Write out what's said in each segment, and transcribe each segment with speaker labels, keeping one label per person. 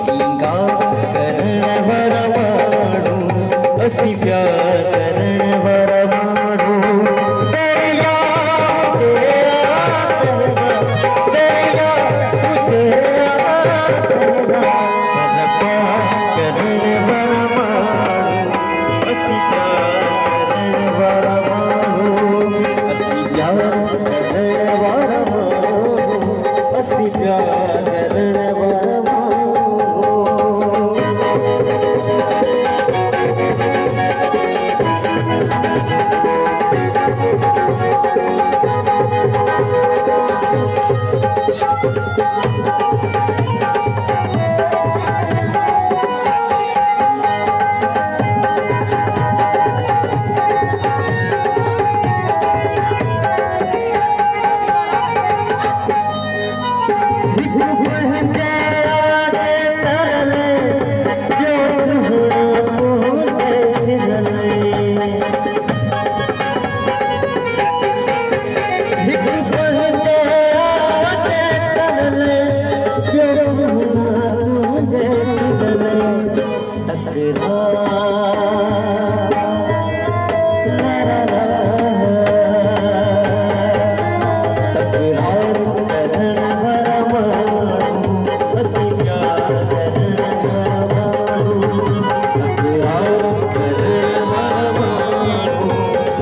Speaker 1: सिंगार करण वरवाणू असी प्यार करण वरवाणू दरिया तुझे आसरा दरिया तुझे आसरा करण वरवाणू असी प्यार करण वरवाणू असी प्यार करण वरवाणू असी प्यार करण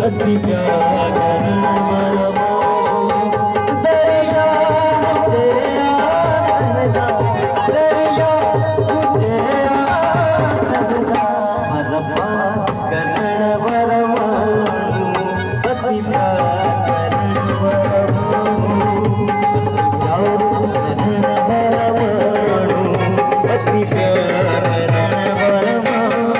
Speaker 1: असी प्यार करण वरवाणू दरिया तुझे आसरा दरिया तुझे आसरा मरवा करण वरवाणू असी प्यार करण वरवाणू असी प्यार करण वरवाणू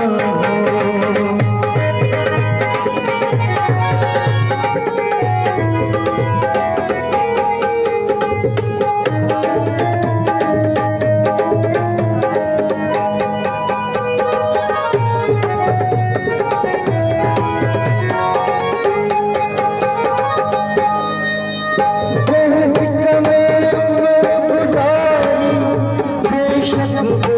Speaker 1: Thank you.